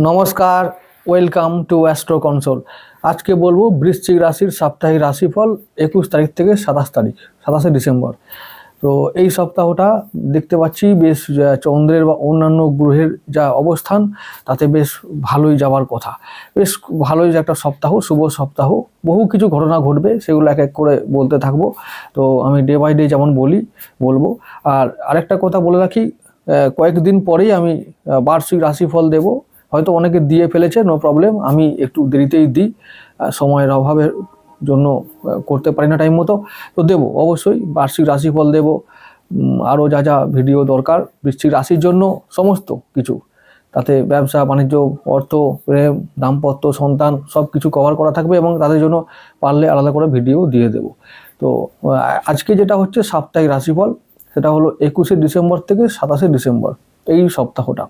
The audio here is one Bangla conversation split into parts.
নমস্কার, ওয়েলকাম টু অ্যাস্ট্রো কনসোল। আজকে বলবো বৃশ্চিক রাশির সাপ্তাহিক রাশিফল 21 তারিখ থেকে 27 ডিসেম্বর। তো এই সপ্তাহটা দেখতে পাচ্ছি বেশ চন্দ্রের বা অন্যান্য গ্রহের যা অবস্থান তাতে বেশ ভালোই যাওয়ার কথা। বেশ ভালোই যে একটা সপ্তাহ, শুভ সপ্তাহ, বহু কিছু ঘটনা ঘটবে, সেগুলো এক এক করে বলতে থাকবো। তো আমি ডে বাই ডে যেমন বলবো। আর আরেকটা কথা বলে রাখি, কয়েকদিন পরেই আমি বার্ষিক রাশিফল দেবো। হয়তো অনেকে দিয়ে ফেলেছে, নো প্রবলেম, আমি একটু দেরিতেই দিই, সময়ের অভাবের জন্য করতে পারি না টাইম মতো। তো দেবো, অবশ্যই বার্ষিক রাশিফল দেবো। আরও যা যা ভিডিও দরকার বৃশ্চিক রাশির জন্য সমস্ত কিছু, তাতে ব্যবসা বাণিজ্য, অর্থ, প্রেম, দাম্পত্য, সন্তান সব কিছু কভার করা থাকবে এবং তাদের জন্য পারলে আলাদা করে ভিডিও দিয়ে দেবো। তো আজকে যেটা হচ্ছে সাপ্তাহিক রাশিফল, সেটা হলো 21 ডিসেম্বর থেকে 27 ডিসেম্বর, এই সপ্তাহটা।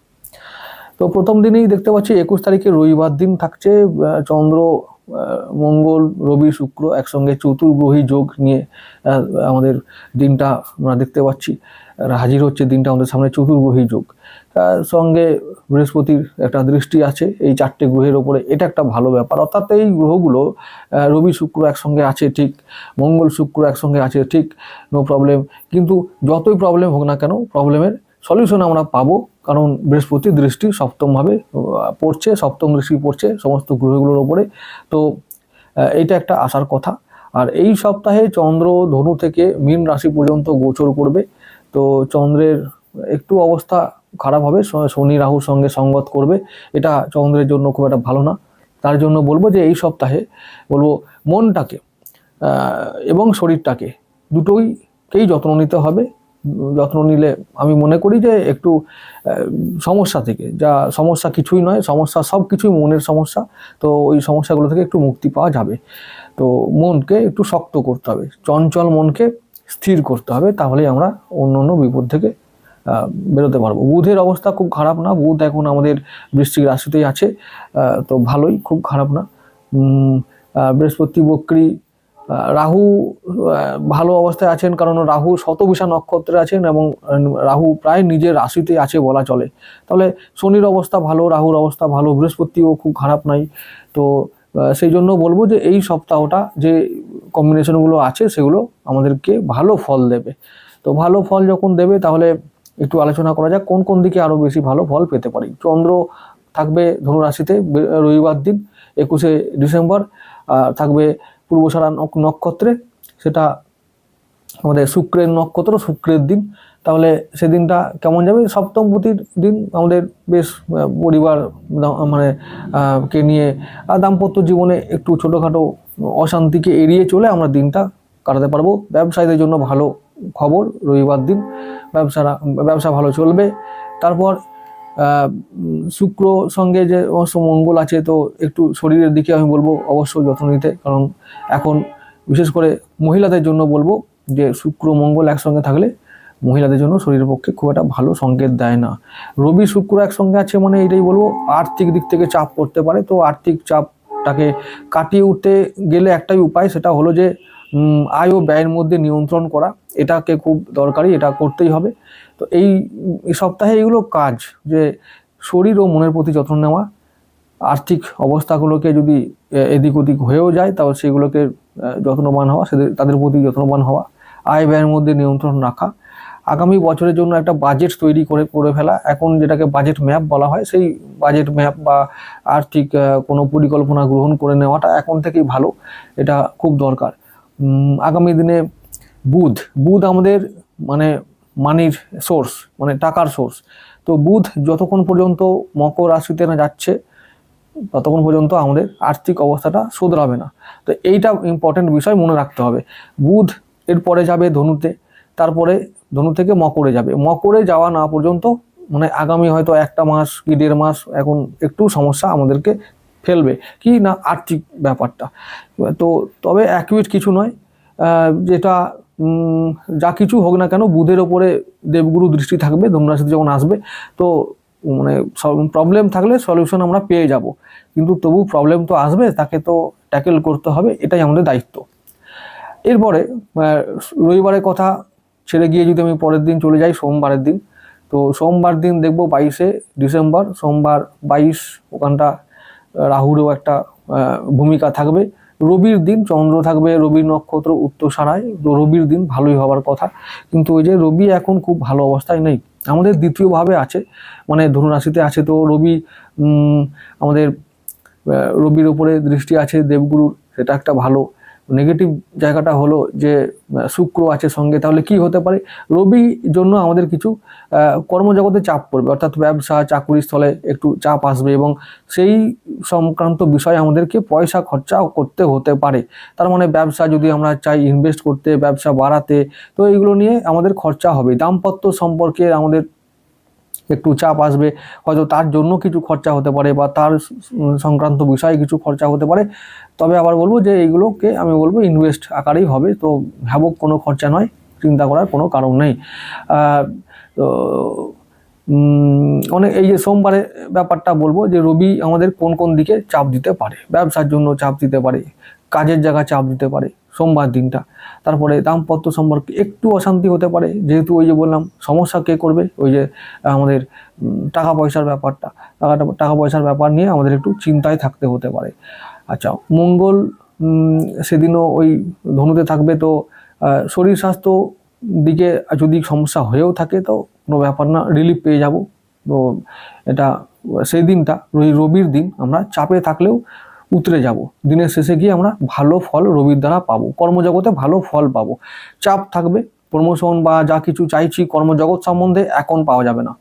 তো প্রথম দিনেই দেখতে পাচ্ছি 21 তারিখে রবিবার দিন থাকছে। চন্দ্র, মঙ্গল, রবি, শুক্র একসঙ্গে চতুর্গ্রহী যোগ নিয়ে আমাদের দিনটা আমরা দেখতে পাচ্ছি, হাজির হচ্ছে দিনটা আমাদের সামনে চতুর্গ্রহী যোগ। তার সঙ্গে বৃহস্পতির একটা দৃষ্টি আছে এই 4টে গ্রহের ওপরে, এটা একটা ভালো ব্যাপার। অর্থাৎ এই গ্রহগুলো রবি শুক্র একসঙ্গে আছে ঠিক, মঙ্গল শুক্র একসঙ্গে আছে ঠিক, নো প্রবলেম। কিন্তু যতই প্রবলেম হোক না কেন, প্রবলেমের সলিউশন আমরা পাবো, কারণ বৃহস্পতির দৃষ্টি সপ্তমভাবে পড়ছে, সপ্তম দৃষ্টি পড়ছে সমস্ত গ্রহগুলোর ওপরে। তো এইটা একটা আশার কথা। আর এই সপ্তাহে চন্দ্র ধনু থেকে মীন রাশি পর্যন্ত গোচর করবে। তো চন্দ্রের একটু অবস্থা খারাপ হবে, শনি রাহুর সঙ্গে সঙ্গত করবে, এটা চন্দ্রের জন্য খুব একটা ভালো না। তার জন্য বলবো যে এই সপ্তাহে বলবো মনটাকে এবং শরীরটাকে দুটোইকেই যত্ন নিতে হবে। যত্ন নিলে আমি মনে করি যে একটু সমস্যা থেকে, যা সমস্যা কিছুই নয়, সমস্যা সব কিছুই মনের সমস্যা, তো ওই সমস্যাগুলো থেকে একটু মুক্তি পাওয়া যাবে। তো মনকে একটু শক্ত করতে হবে, চঞ্চল মনকে স্থির করতে হবে, তাহলেই আমরা অন্য অন্য বিপদ থেকে বেরোতে পারবো। বুধের অবস্থা খুব খারাপ না, বুধ এখন আমাদের বৃশ্চিক রাশিতেই আছে, তো ভালোই, খুব খারাপ না। বৃহস্পতি বক্রী, রাহু ভালো অবস্থায় আছেন, কারণ রাহু শতবিশা নক্ষত্রে আছেন এবং রাহু প্রায় নিজের রাশিতে আছে বলা চলে। তাহলে শনির অবস্থা ভালো, রাহুর অবস্থা ভালো, বৃহস্পতিও খুব খারাপ নাই। তো সেই জন্য বলবো যে এই সপ্তাহটা যে কম্বিনেশনগুলো আছে সেগুলো আমাদেরকে ভালো ফল দেবে। তো ভালো ফল যখন দেবে, তাহলে একটু আলোচনা করা যাক কোন কোন দিকে আরও বেশি ভালো ফল পেতে পারি। চন্দ্র থাকবে ধনু রাশিতে রবিবার দিন 21 ডিসেম্বর, থাকবে পূর্বসারা নক্ষত্রে, সেটা আমাদের শুক্রের নক্ষত্র, শুক্রের দিন। তাহলে সেদিনটা কেমন যাবে? সপ্তমপতির দিন আমাদের বেশ পরিবার মানে কে নিয়ে দাম্পত্য জীবনে একটু ছোটোখাটো অশান্তিকে এড়িয়ে চলে আমরা দিনটা কাটাতে পারবো। ব্যবসায়ীদের জন্য ভালো খবর, রবিবার দিন ব্যবসা ভালো চলবে। তারপর শুক্র সঙ্গে যে অবশ্য মঙ্গল আছে, তো একটু শরীরের দিকে আমি বলবো অবশ্যই যত্ন নিতে, কারণ এখন বিশেষ করে মহিলাদের জন্য বলবো যে শুক্র মঙ্গল একসঙ্গে থাকলে মহিলাদের জন্য শরীরের পক্ষে খুব একটা ভালো সংকেত দেয় না। রবি শুক্র একসঙ্গে আছে মানে এটাই বলবো আর্থিক দিক থেকে চাপ পড়তে পারে। তো আর্থিক চাপটাকে কাটিয়ে উঠতে গেলে একটাই উপায়, সেটা হলো যে আয় ও ব্যয়ের মধ্যে নিয়ন্ত্রণ করা, এটাকে খুব দরকারি, এটা করতেই হবে। তো এই সপ্তাহে এইগুলো কাজ, যে শরীর ও মনের প্রতি যত্ন নেওয়া, আর্থিক অবস্থাগুলোকে যদি এদিক ওদিক হয়েও যায় তাহলে সেগুলোকে যত্নবান হওয়া, তাদের প্রতি যত্নবান হওয়া, আয় ব্যয়ের মধ্যে নিয়ন্ত্রণ রাখা, আগামী বছরের জন্য একটা বাজেট তৈরি করে ফেলা, এখন যেটাকে বাজেট ম্যাপ বলা হয়, সেই বাজেট ম্যাপ বা আর্থিক কোনো পরিকল্পনা গ্রহণ করে নেওয়াটা এখন থেকেই ভালো, এটা খুব দরকার। আগামী দিনে বুধ আমাদের মানে মানির সোর্স, মানে টাকার সোর্স। তো বুধ যতক্ষণ পর্যন্ত মকর রাশিতে না যাচ্ছে ততক্ষণ পর্যন্ত আমাদের আর্থিক অবস্থাটা শোধরাবে না। তো এইটা ইম্পর্টেন্ট বিষয় মনে রাখতে হবে। বুধ এরপরে যাবে ধনুতে, তারপরে ধনু থেকে মকরে যাবে। মকরে যাওয়া না পর্যন্ত মানে আগামী হয়তো 1 মাস কি 1.5 মাস এখন একটু সমস্যা আমাদেরকে ফেলবে, কি না আর্থিক ব্যাপারটা। তো তবে অ্যাকিউরেট কিছু নয়, যেটা যা কিছু হোক না কেন বুধের ওপরে দেবগুরু দৃষ্টি থাকবে ধনু রাশিতে যখন আসবে। তো মানে প্রবলেম থাকলে সলিউশন আমরা পেয়ে যাব, কিন্তু তবু প্রবলেম তো আসবে, তাকে তো ট্যাকেল করতে হবে, এটাই আমাদের দায়িত্ব। এরপরে রবিবারের কথা ছেড়ে গিয়ে যদি আমি পরের দিন চলে যাই সোমবারের দিন, তো সোমবার দিন দেখবো 22শে ডিসেম্বর, সোমবার 22, ওখানটা রাহুরও একটা ভূমিকা থাকবে। রবির দিন চন্দ্র থাকবে, রবির নক্ষত্র উত্তরসারায়, তো রবির দিন ভালোই হওয়ার কথা, কিন্তু ওই যে রবি এখন খুব ভালো অবস্থায় নেই, আমাদের দ্বিতীয়ভাবে আছে, মানে ধনু রাশিতে আছে। তো রবি আমাদের রবির উপরে দৃষ্টি আছে দেবগুরুর, সেটা একটা ভালো। নেগেটিভ জায়গাটা হলো যে শুক্র আছে সঙ্গে, তাহলে কি হতে পারে, রবি জন্য আমাদের কিছু কর্মজগতে চাপ পড়বে, অর্থাৎ ব্যবসা চাকুরি স্থলে একটু চাপ আসবে এবং সেই সংক্রান্ত বিষয়ে আমাদেরকে পয়সা খরচা করতে হতে পারে। তার মানে ব্যবসা যদি আমরা চাই ইনভেস্ট করতে, ব্যবসা বাড়াতে, তো এইগুলো নিয়ে আমাদের খরচা হবে। দাম্পত্য সম্পর্কে আমাদের একটু চাপ আসবে, হয়তো তার জন্য কিছু খরচা হতে পারে বা তার সংক্রান্ত বিষয়ে কিছু খরচা হতে পারে। তবে আবার বলবো যে এইগুলোকে আমি বলবো ইনভেস্ট আকারেই হবে, তো ভাবুক কোনো খরচা নয়, চিন্তা করার কোনো কারণ নেই। তো অনেক এই যে সোমবারের ব্যাপারটা বলবো যে রবি আমাদের কোন কোন দিকে চাপ দিতে পারে, ব্যবসার জন্য চাপ দিতে পারে, কাজের জায়গা চাপ দিতে পারে সোমবার দিনটা। তারপরে দাম্পত্য সম্পর্কে একটু অশান্তি হতে পারে, যেহেতু ওই যে বললাম সমস্যা কে করবে, ওই যে আমাদের টাকা পয়সার ব্যাপারটা, টাকা পয়সার ব্যাপার নিয়ে আমাদের একটু চিন্তায় থাকতে হতে পারে। আচ্ছা, মঙ্গল সেদিনও ওই ধনুতে থাকবে, তো শরীর স্বাস্থ্য দিকে যদি সমস্যা হয়েও থাকে তো কোনো ব্যাপার না, রিলিফ পেয়ে যাব। তো এটা সেই দিনটা রবির দিন আমরা চাপে থাকলেও উতরে যাব, দিনের শেষে গিয়ে আমরা ভালো ফল রবির দ্বারা পাবো, কর্মজগতে ভালো ফল পাবো। চাপ থাকবে, প্রমোশন বা যা কিছু চাইছি কর্মজগৎ সম্বন্ধে এখন পাওয়া যাবে না।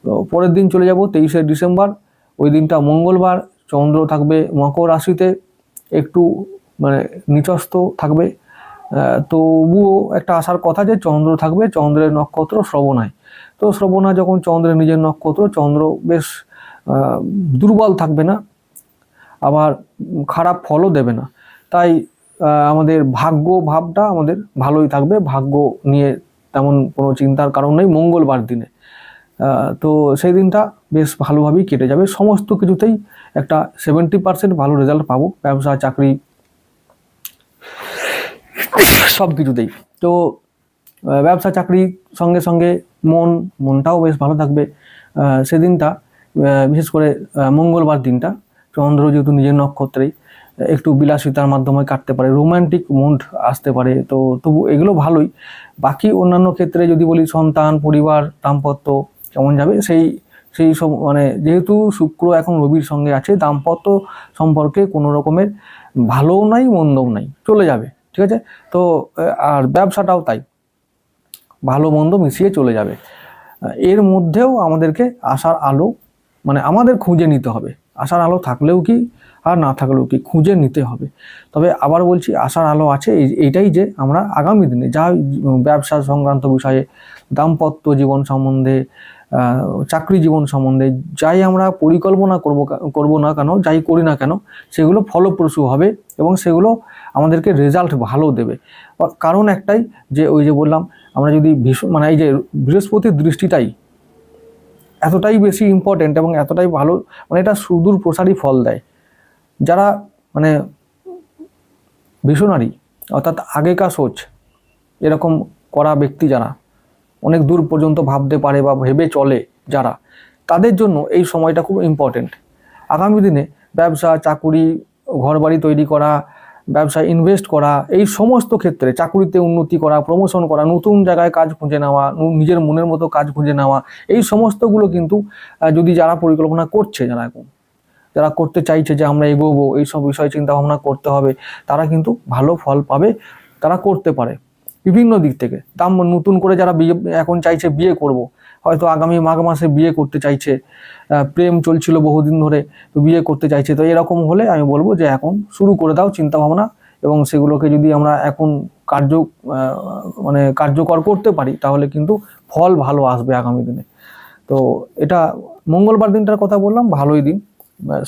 তো পরের দিন চলে যাব 23শে ডিসেম্বর, ওই দিনটা মঙ্গলবার, চন্দ্র থাকবে মকর রাশিতে, একটু মানে নিচস্থ থাকবে। তবুও একটা আসার কথা যে চন্দ্র থাকবে, চন্দ্রের নক্ষত্র শ্রবণায়। তো শ্রবণা যখন চন্দ্রের নিজের নক্ষত্র, চন্দ্র বেশ দুর্বল থাকবে না, আবার খারাপ ফলও দেবে না, তাই আমাদের ভাগ্য ভাবটা আমাদের ভালোই থাকবে, ভাগ্য নিয়ে তেমন কোনো চিন্তার কারণ নেই মঙ্গলবার দিনে। তো সেই দিনটা বেশ ভালোভাবেই কেটে যাবে, সমস্ত কিছুতেই একটা 70% ভালো রেজাল্ট পাবো, ব্যবসা চাকরি সব কিছুতেই। তো ব্যবসা চাকরি সঙ্গে সঙ্গে মনটাও বেশ ভালো থাকবে সেদিনটা, বিশেষ করে মঙ্গলবার দিনটা, চন্দ্র যেহেতু নিজের নক্ষত্রেই, একটু বিলাসিতার মাধ্যমে কাটতে পারে, রোমান্টিক মুড আসতে পারে, তো তবু এগুলো ভালোই। বাকি অন্যান্য ক্ষেত্রে যদি বলি সন্তান, পরিবার, দাম্পত্য কেমন যাবে, সেই সব মানে যেহেতু শুক্র এখন রবির সঙ্গে আছে, দাম্পত্য সম্পর্কে কোনো রকমের ভালোও নাই মন্দও নাই, চলে যাবে, ঠিক আছে। তো আর ব্যবসাটাও তাই, ভালো মন্দ মিশিয়ে চলে যাবে। এর মধ্যেও আমাদেরকে আশার আলো মানে আমাদের খুঁজে নিতে হবে, আশার আলো থাকলেও কি আর না থাকলেও কি খুঁজে নিতে হবে। তবে আবার বলছি আশার আলো আছে এইটাই যে আমরা আগামী দিনে যা ব্যবসা সংক্রান্ত বিষয়ে, দাম্পত্য জীবন সম্বন্ধে, চাকরি জীবন সম্বন্ধে যাই আমরা পরিকল্পনা করব না কেন, যাই করি না কেন, সেগুলো ফলপ্রসূ হবে এবং সেগুলো আমাদেরকে রেজাল্ট ভালো দেবে। কারণ একটাই যে ওই যে বললাম, আমরা যদি মানে এই যে বৃহস্পতির দৃষ্টিটাই এতটাই বেশি ইম্পর্টেন্ট এবং এতটাই ভালো, মানে এটা সুদূর প্রসারী ফল দেয়। যারা মানে ভিশনারি অর্থাৎ আগেকার সোচ এরকম করা ব্যক্তি, যারা অনেক দূর পর্যন্ত ভাবতে পারে বা ভেবে চলে যারা, তাদের জন্য এই সময়টা খুব ইম্পর্টেন্ট। আগামী দিনে ব্যবসা চাকুরি, ঘরবাড়ি তৈরি করা, ব্যবসায় ইনভেস্ট করা, এই সমস্ত ক্ষেত্রে চাকুরিতে উন্নতি করা, প্রমোশন করা, নতুন জায়গায় কাজ খুঁজে নেওয়া, নিজের মনের মতো কাজ খুঁজে নেওয়া, এই সমস্তগুলো কিন্তু যদি যারা পরিকল্পনা করছে, যারা করতে চাইছে যে আমরা এগোবো, এই সব বিষয়ে চিন্তা ভাবনা করতে হবে, তারা কিন্তু ভালো ফল পাবে, তারা করতে পারে বিভিন্ন দিক থেকে। নতুন করে যারা এখন চাইছে বিয়ে করব, হয়তো আগামী মাঘ মাসে বিয়ে করতে চাইছে, প্রেম চলছিল বহুদিন ধরে, তো বিয়ে করতে চাইছে, তো এরকম হলে আমি বলবো যে এখন শুরু করে দাও চিন্তা ভাবনা, এবং সেগুলোকে যদি আমরা এখন কার্যকর করতে পারি, তাহলে কিন্তু ফল ভালো আসবে আগামী দিনে। তো এটা মঙ্গলবার দিনটার কথা বললাম, ভালোই দিন,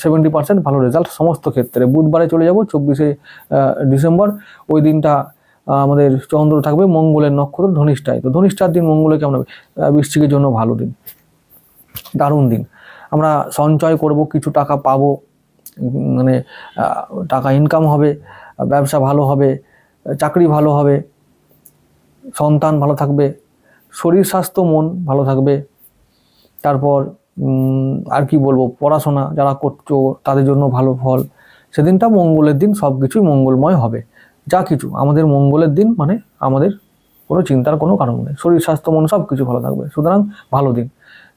70% ভালো রেজাল্ট সমস্ত ক্ষেত্রে। বুধবারে চলে যাব 24শে ডিসেম্বর, ওই দিনটা আমাদের চন্দ্র থাকবে মঙ্গলের নক্ষত্র ধনিষ্ঠায়। তো ধনিষ্ঠার দিন মঙ্গলে কেমন হবে, বৃশ্চিকের জন্য ভালো দিন, দারুণ দিন। আমরা সঞ্চয় করব, কিছু টাকা পাবো, মানে টাকা ইনকাম হবে, ব্যবসা ভালো হবে, চাকরি ভালো হবে, সন্তান ভালো থাকবে, শরীর স্বাস্থ্য মন ভালো থাকবে, তারপর আর কি বলবো, পড়াশোনা যারা করছো তাদের জন্য ভালো ফল। সেদিনটা মঙ্গলের দিন, সব কিছুই মঙ্গলময় হবে। যা কিছু আমাদের মঙ্গলের দিন, মানে আমাদের কোনো চিন্তার কোনো কারণ নেই, শরীর স্বাস্থ্য মন সব কিছু ভালো থাকবে, সুতরাং ভালো দিন।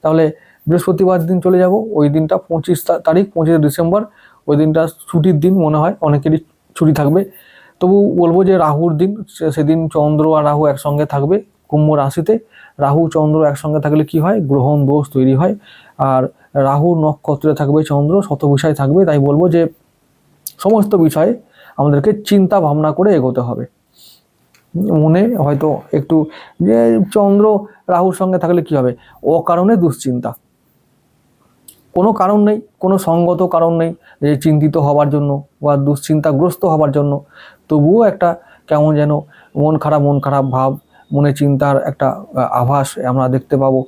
তাহলে বৃহস্পতিবার দিন চলে যাব। ওই দিনটা 25 তারিখ, 25 ডিসেম্বর, ওই দিনটা ছুটির দিন মনে হয়, অনেকেরই ছুটি থাকবে। তবু বলবো যে রাহুর দিন, সেদিন চন্দ্র আর রাহু একসঙ্গে থাকবে কুম্ভ রাশিতে। রাহু চন্দ্র একসঙ্গে থাকলে কি হয়, গ্রহণ দোষ তৈরি হয়। আর রাহু নক্ষত্রে থাকবে চন্দ্র, শত বিষয় থাকবে। তাই বলবো যে সমস্ত বিষয়ে আমাদেরকে চিন্তা ভাবনা করে এগোতে হবে। মনে হয়তো একটু যে চন্দ্র রাহুর সঙ্গে থাকলে কি হবে, অকারণে দুশ্চিন্তা, কোনো কারণ নেই, কোনো সঙ্গত কারণ নেই যে চিন্তিত হওয়ার জন্য বা দুশ্চিন্তাগ্রস্ত হওয়ার জন্য। তবুও একটা কেমন যেন মন খারাপ ভাব, মনে চিন্তার একটা আভাস আমরা দেখতে পাবো।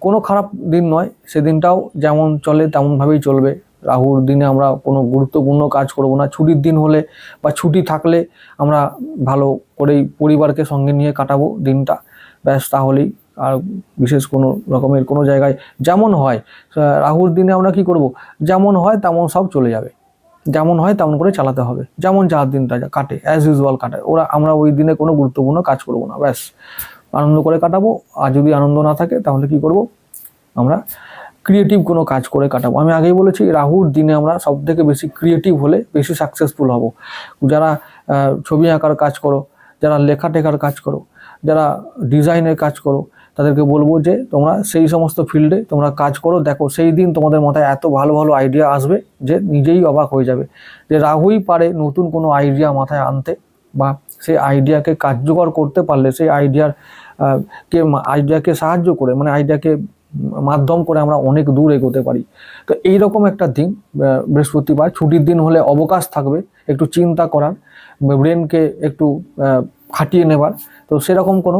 কোনো খারাপ দিন নয়, সেদিনটাও যেমন চলে তেমনভাবেই চলবে। রাহুর দিনে আমরা কোনো গুরুত্বপূর্ণ কাজ করব না। ছুটির দিন হলে বা ছুটি থাকলে আমরা ভালো করেই পরিবারকে সঙ্গে নিয়ে কাটাবো দিনটা, ব্যাস। তাহলেই আর বিশেষ কোনো রকমের কোনো জায়গায় যেমন হয়, রাহুর দিনে আমরা কি করব, যেমন হয় তেমন সব চলে যাবে, যেমন হয় তেমন করে চালাতে হবে, যেমন যার দিনটা কাটে অ্যাজ ইউজুয়াল কাটে। আমরা ওই দিনে কোনো গুরুত্বপূর্ণ কাজ করব না, ব্যাস আনন্দ করে কাটাবো। আর যদি আনন্দ না থাকে তাহলে কি করব, আমরা ক্রিয়েটিভ কোনো কাজ করে কাটাবো। আমি আগেই বলেছি রাহুর দিনে আমরা সব থেকে বেশি ক্রিয়েটিভ হলে বেশি সাকসেসফুল হব। যারা ছবি আঁকার কাজ করো, যারা লেখা টেখার কাজ করো, যারা ডিজাইনের কাজ করো, তাদেরকে বলবো যে তোমরা সেই সমস্ত ফিল্ডে তোমরা কাজ করো। দেখো সেই দিন তোমাদের মাথায় এত ভালো ভালো আইডিয়া আসবে যে নিজেই অবাক হয়ে যাবে যে রাহুই পারে নতুন কোনো আইডিয়া মাথায় আনতে, বা সেই আইডিয়াকে কার্যকর করতে পারলে সেই আইডিয়াকে সাহায্য করে, মানে আইডিয়াকে মাধ্যম করে আমরা অনেক দূর এগোতে পারি। তো এইরকম একটা দিন বৃহস্পতিবার, ছুটির দিন হলে অবকাশ থাকবে একটু চিন্তা করার, ব্রেনকে একটু খাটিয়ে নেবার। তো সেরকম কোনো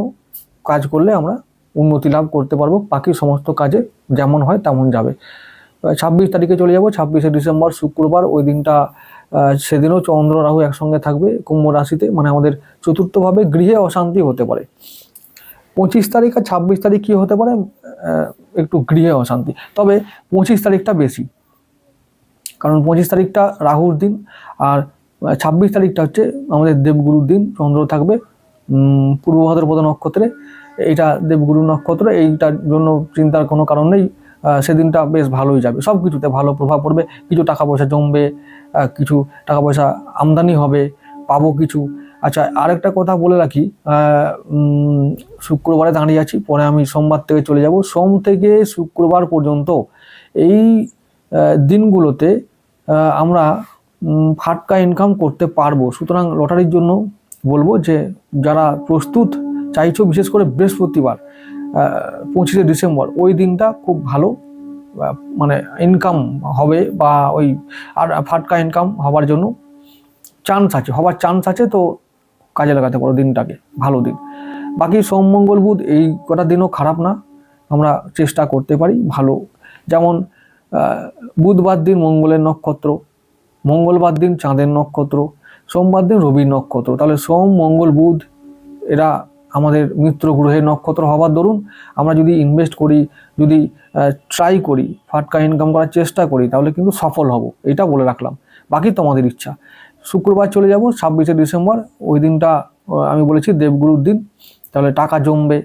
কাজ করলে আমরা উন্নতি লাভ করতে পারবো। বাকি সমস্ত কাজে যেমন হয় তেমন যাবে। 26 তারিখে চলে যাব, 26শে ডিসেম্বর শুক্রবার। ওই দিনটা সেদিনও চন্দ্র রাহু একসঙ্গে থাকবে কুম্ভ রাশিতে, মানে আমাদের চতুর্থভাবে গৃহে অশান্তি হতে পারে। 25 তারিখ আর 26 তারিখ কি হতে পারে, একটু গৃহে অশান্তি। তবে 25 তারিখটা বেশি, কারণ 25 তারিখটা রাহুর দিন, আর 26 তারিখটা হচ্ছে আমাদের দেবগুরুর দিন। চন্দ্র থাকবে পূর্ব ভাদ্রপদ নক্ষত্রে, এইটা দেবগুরু নক্ষত্র, এইটার জন্য চিন্তার কোনো কারণ নেই। সেদিনটা বেশ ভালোই যাবে, সব কিছুতে ভালো প্রভাব পড়বে। কিছু টাকা পয়সা জমবে, কিছু টাকা পয়সা আমদানি হবে, পাবো কিছু। আচ্ছা, আরেকটা কথা বলে রাখি, শুক্রবারে দাঁড়িয়ে আছি, পরে আমি সোমবার থেকে চলে যাব। সোম থেকে শুক্রবার পর্যন্ত এই দিনগুলোতে আমরা ফাটকা ইনকাম করতে পারবো। সুতরাং লটারির জন্য বলবো যে যারা প্রস্তুত চাইছো, বিশেষ করে বৃহস্পতিবার 25শে ডিসেম্বর, ওই দিনটা খুব ভালো মানে ইনকাম হবে, বা ওই আর ফাটকা ইনকাম হওয়ার জন্য চান্স আছে। তো কাজে লাগাতে পারো দিনটাকে, ভালো দিন। বাকি সোম মঙ্গল বুধ এই কটা দিনও খারাপ না, আমরা চেষ্টা করতে পারি ভালো। যেমন বুধবার দিন মঙ্গলের নক্ষত্র, মঙ্গলবার দিন চাঁদের নক্ষত্র, সোমবার দিন রবির নক্ষত্র। তাহলে সোম মঙ্গল বুধ এরা আমাদের মিত্র গ্রহের নক্ষত্র হওয়ার দরুন আমরা যদি ইনভেস্ট করি, যদি ট্রাই করি, ফাটকা ইনকাম করার চেষ্টা করি, তাহলে কিন্তু সফল হব, এটা বলে রাখলাম। বাকি তোমাদের ইচ্ছা। শুক্রবার চলে যাব 26শে ডিসেম্বর, ওই দিনটা আমি বলেছি দেবগুরুর দিন। তাহলে টাকা জমবে,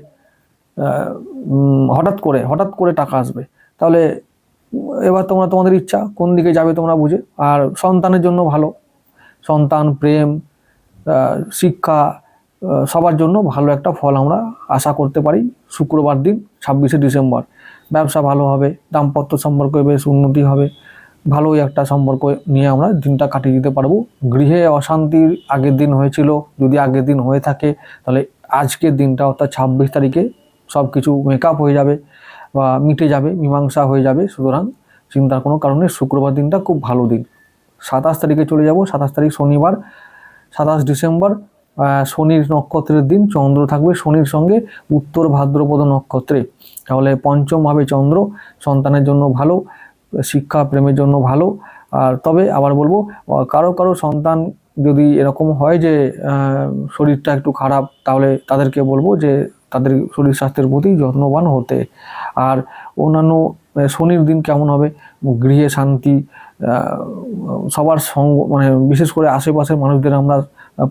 হঠাৎ করে টাকা আসবে। তাহলে এবার তোমাদের ইচ্ছা কোন দিকে যাবে তোমরা বুঝে। আর সন্তানের জন্য ভালো, সন্তান, প্রেম, শিক্ষা, সবার জন্য ভালো একটা ফল আমরা আশা করতে পারি শুক্রবার দিন 26শে ডিসেম্বর। ব্যবসা ভালো হবে, দাম্পত্য সম্পর্কে বেশ উন্নতি হবে, ভালোই একটা সম্পর্ক নিয়ে আমরা দিনটা কাটিয়ে দিতে পারবো। গৃহে অশান্তির আগের দিন হয়েছিল, যদি আগের দিন হয়ে থাকে, তাহলে আজকের দিনটা অর্থাৎ 26 তারিখে সব কিছু মেকআপ হয়ে যাবে বা মিটে যাবে, মীমাংসা হয়ে যাবে। সুতরাং চিন্তার কোনো কারণে শুক্রবার দিনটা খুব ভালো দিন। 27 তারিখে চলে যাব, 27 তারিখ শনিবার, 27 ডিসেম্বর শনির নক্ষত্রের দিন। চন্দ্র থাকবে শনির সঙ্গে উত্তর ভাদ্রপদ নক্ষত্রে। তাহলে পঞ্চমভাবে চন্দ্র, সন্তানের জন্য ভালো, শিক্ষা প্রেমের জন্য ভালো। আর তবে আবার বলবো, কারো সন্তান যদি এরকম হয় যে শরীরটা একটু খারাপ, তাহলে তাদেরকে বলবো যে তাদের শরীর স্বাস্থ্যের প্রতি যত্নবান হতে। আর অন্যান্য শনির দিন কেমন হবে, গৃহে শান্তি, সবার সঙ্গ, মানে বিশেষ করে আশেপাশের মানুষদের আমরা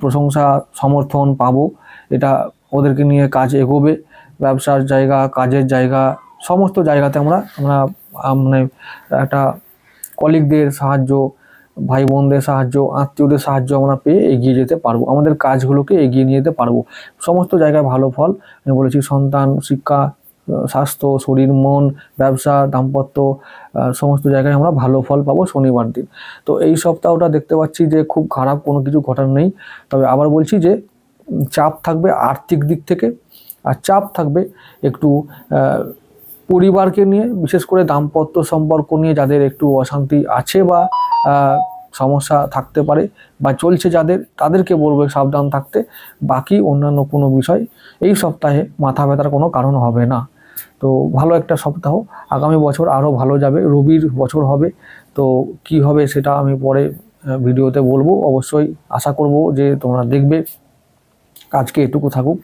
প্রশংসা সমর্থন পাবো, এটা ওদেরকে নিয়ে কাজ এগোবে, ব্যবসার জায়গা, কাজের জায়গা, সমস্ত জায়গাতে আমরা আমরা মানে একটা কলিগদের সাহায্য, ভাই বোনদের সাহায্য, আত্মীয়দের সাহায্য আমরা পেয়ে এগিয়ে যেতে পারবো, আমাদের কাজগুলোকে এগিয়ে নিয়ে যেতে পারবো। সমস্ত জায়গায় ভালো ফল আমি বলেছি, সন্তান, শিক্ষা, স্বাস্থ্য, শরীর, মন, ব্যবসা, দাম্পত্য, সমস্ত জায়গায় আমরা ভালো ফল পাবো শনিবার দিন। তো এই সপ্তাহটা দেখতে পাচ্ছি যে খুব খারাপ কোনো কিছু ঘটার নেই। তবে আবার বলছি যে চাপ থাকবে আর্থিক দিক থেকে, আর চাপ থাকবে একটু পরিবারকে নিয়ে, বিশেষ করে দাম্পত্য সম্পর্ক নিয়ে যাদের একটু অশান্তি আছে বা সমস্যা থাকতে পারে বা চলছে যাদের, তাদেরকে বলবো সাবধান থাকতে। বাকি অন্যান্য কোনো বিষয় এই সপ্তাহে মাথা ব্যথার কোনো কারণ হবে না। তো ভালো একটা সপ্তাহ, আগামী বছর আরও ভালো যাবে, রবির বছর হবে। তো কি হবে সেটা আমি পরে ভিডিওতে বলবো, অবশ্যই আশা করব যে তোমরা দেখবে। আজকে এটুকু থাকুক।